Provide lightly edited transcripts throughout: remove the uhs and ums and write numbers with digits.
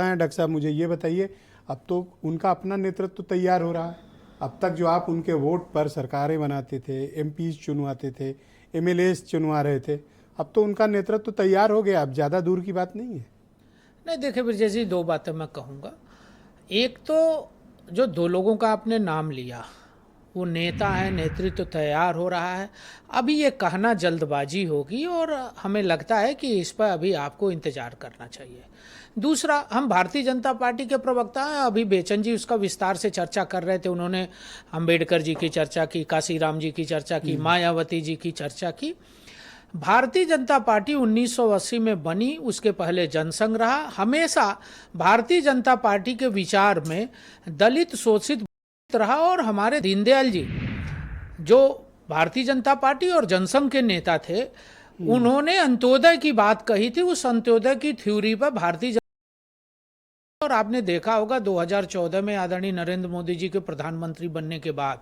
हैं डॉक्टर साहब, मुझे ये बताइए, अब तो उनका अपना नेतृत्व तैयार हो रहा है। अब तक जो आप उनके वोट पर सरकारें बनाते थे, एमपीज चुनवाते थे, एमएलएस चुनवा रहे थे, अब तो उनका नेतृत्व तैयार हो गया, अब ज़्यादा दूर की बात नहीं है। नहीं देखिए ब्रजेश जी, दो बातें मैं कहूँगा। एक तो जो दो लोगों का आपने नाम लिया, वो नेता है, नेतृत्व तो तैयार हो रहा है। अभी ये कहना जल्दबाजी होगी और हमें लगता है कि इस पर अभी आपको इंतजार करना चाहिए। दूसरा, हम भारतीय जनता पार्टी के प्रवक्ता हैं, अभी बेचन जी उसका विस्तार से चर्चा कर रहे थे। उन्होंने अंबेडकर जी की चर्चा की, काशीराम जी की चर्चा की, मायावती जी की चर्चा की। भारतीय जनता पार्टी 1980 में बनी, उसके पहले जनसंघ रहा। हमेशा भारतीय जनता पार्टी के विचार में दलित शोषित रहा और हमारे दीनदयाल जी जो भारतीय जनता पार्टी और जनसंघ के नेता थे, उन्होंने अंत्योदय की बात कही थी। उस अंत्योदय की थ्योरी पर भारतीय जनता, और आपने देखा होगा 2014 में आदरणीय नरेंद्र मोदी जी के प्रधानमंत्री बनने के बाद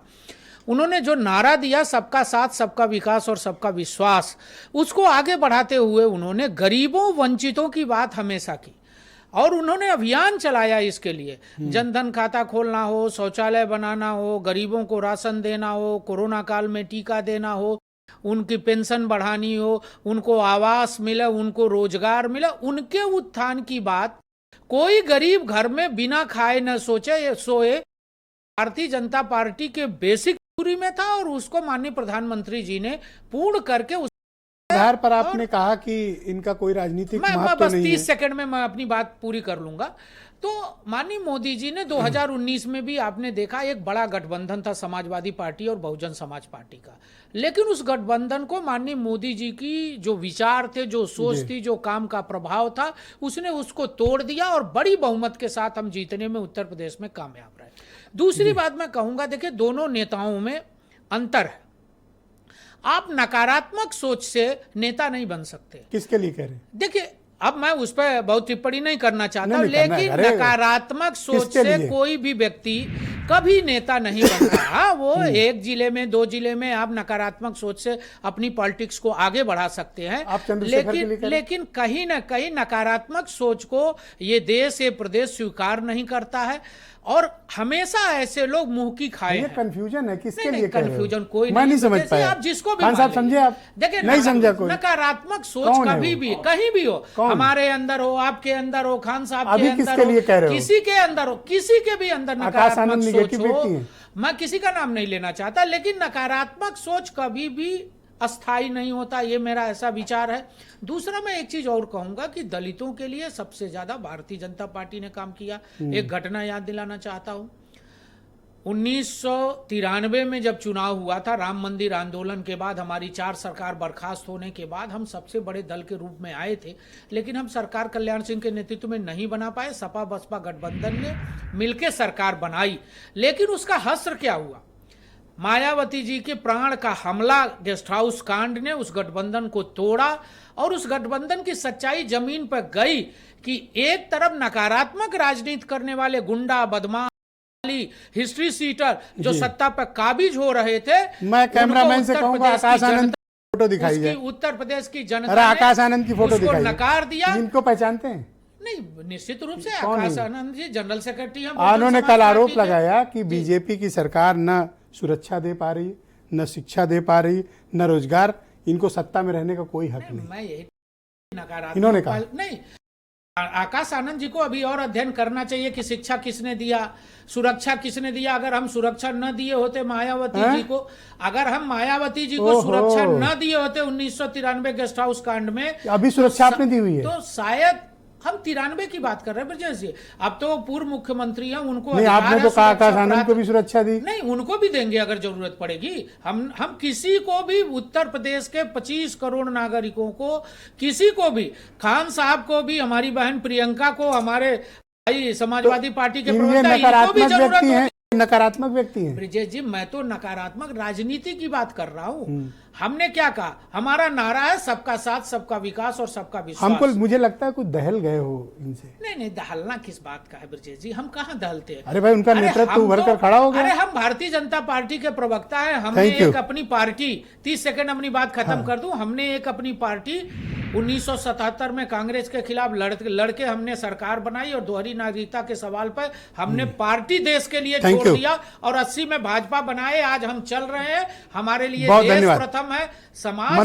उन्होंने जो नारा दिया, सबका साथ, सबका विकास और सबका विश्वास, उसको आगे बढ़ाते हुए उन्होंने गरीबों वंचितों की बात हमेशा की और उन्होंने अभियान चलाया इसके लिए। जनधन खाता खोलना हो, शौचालय बनाना हो, गरीबों को राशन देना हो, कोरोना काल में टीका देना हो, उनकी पेंशन बढ़ानी हो, उनको आवास मिले, उनको रोजगार मिले, उनके उत्थान की बात। कोई गरीब घर में बिना खाए न सोए भारतीय जनता पार्टी के बेसिक पूरी में था और उसको माननीय प्रधानमंत्री जी ने पूर्ण करके उस आधार पर आपने कहा कि इनका कोई राजनीतिक महत्व बस नहीं है। 30 सेकंड में मैं अपनी बात पूरी कर लूंगा। तो माननीय मोदी जी ने 2019 में भी आपने देखा, एक बड़ा गठबंधन था समाजवादी पार्टी और बहुजन समाज पार्टी का, लेकिन उस गठबंधन को माननीय मोदी जी की जो विचार थे, जो सोच थी, जो काम का प्रभाव था, उसने उसको तोड़ दिया और बड़ी बहुमत के साथ हम जीतने में उत्तर प्रदेश में कामयाब रहे। दूसरी बात मैं कहूंगा, देखिए दोनों नेताओं में अंतर है। आप नकारात्मक सोच से नेता नहीं बन सकते। किसके लिए कह रहे हैं? देखिए, अब मैं उस पर बहुत टिप्पणी नहीं करना चाहता, लेकिन नकारात्मक सोच से कोई भी व्यक्ति कभी नेता नहीं बनता। हाँ, वो एक जिले में, दो जिले में आप नकारात्मक सोच से अपनी पॉलिटिक्स को आगे बढ़ा सकते हैं, लेकिन कहीं ना कहीं नकारात्मक सोच को ये देश, ये प्रदेश स्वीकार नहीं करता है और हमेशा ऐसे लोग मुंह की खाए हैं। कंफ्यूजन है, किसके लिए कंफ्यूजन कोई नहीं समझ पाया। आप जिसको भी खान साहब समझे, आप देखिए नहीं समझा कोई। नकारात्मक सोच कभी भी कहीं भी हो, हमारे अंदर हो, आपके अंदर हो, खान साहब के अंदर हो, किसी के अंदर हो, किसी के भी अंदर नकारात्मक सोच हो, मैं किसी का नाम नहीं लेना चाहता, लेकिन नकारात्मक सोच कभी भी अस्थाई नहीं होता, ये मेरा ऐसा विचार है। दूसरा, मैं एक चीज और कहूंगा कि दलितों के लिए सबसे ज्यादा भारतीय जनता पार्टी ने काम किया। एक घटना याद दिलाना चाहता हूं, 1993 में जब चुनाव हुआ था, राम मंदिर आंदोलन के बाद हमारी 4 सरकार बर्खास्त होने के बाद हम सबसे बड़े दल के रूप में आए थे, लेकिन हम सरकार कल्याण सिंह के नेतृत्व में नहीं बना पाए। सपा बसपा गठबंधन ने मिलकर सरकार बनाई, लेकिन उसका हश्र क्या हुआ? मायावती जी के प्राण का हमला, गेस्ट हाउस कांड ने उस गठबंधन को तोड़ा और उस गठबंधन की सच्चाई जमीन पर गई कि एक तरफ नकारात्मक राजनीति करने वाले गुंडा, बदमाश, हिस्ट्री सीटर जो सत्ता पर काबिज हो रहे थे, मैं कैमरामैन से कहूंगा आकाश आनंद की फोटो दिखाई है। उत्तर प्रदेश की जनता ने आकाश आनंद की फोटो दिखाई, नकार दिया। इनको पहचानते हैं? नहीं, निश्चित रूप से आकाश आनंद जी जनरल सेक्रेटरी हैं। उन्होंने कल आरोप लगाया कि बीजेपी की सरकार न सुरक्षा दे पा रही, न शिक्षा दे पा रही, न रोजगार, इनको सत्ता में रहने का कोई हक नहीं। मैं यही नकारात्मक इन्होंने कहा नहीं, आकाश आनंद जी को अभी और अध्ययन करना चाहिए कि शिक्षा किसने दिया, सुरक्षा किसने दिया। अगर हम सुरक्षा न दिए होते मायावती जी को, अगर हम मायावती जी को सुरक्षा न दिए होते 1993 गेस्ट हाउस कांड में, अभी सुरक्षा आपने दी हुई है, तो शायद हम 93 की बात कर रहे हैं ब्रजेश जी। अब तो पूर्व मुख्यमंत्री हैं, उनको नहीं, आपने तो कहा आकाश आनंद को भी सुरक्षा दी। नहीं, उनको भी देंगे अगर जरूरत पड़ेगी। हम किसी को भी, उत्तर प्रदेश के 25 करोड़ नागरिकों को, किसी को भी, खान साहब को भी, हमारी बहन प्रियंका को, हमारे भाई समाजवादी पार्टी के प्रवक्ता, इनको भी जरूरत है। नकारात्मक व्यक्ति हैं ब्रिजेश जी, मैं तो नकारात्मक राजनीति की बात कर रहा हूँ। हमने क्या कहा? हमारा नारा है सबका साथ, सबका विकास और सबका विश्वास। हमको मुझे लगता है कुछ दहल गए हो इनसे। नहीं, दहलना किस बात का है ब्रिजेश जी? हम कहाँ दहलते हैं? अरे भाई, उनका नेतृत्व उभर कर खड़ा हो गया। अरे हम भारतीय जनता पार्टी के प्रवक्ता है, हमने एक अपनी पार्टी, 30 सेकंड अपनी बात खत्म कर दूं, हमने एक अपनी पार्टी 1977 में कांग्रेस के खिलाफ लड़के हमने सरकार बनाई और दोहरी नागरिकता के सवाल पर हमने पार्टी देश के लिए छोड़ दिया और 80 में भाजपा बनाए। आज हम चल रहे हैं, हमारे लिए बहुत देश धन्यवाद। प्रथम है, समाज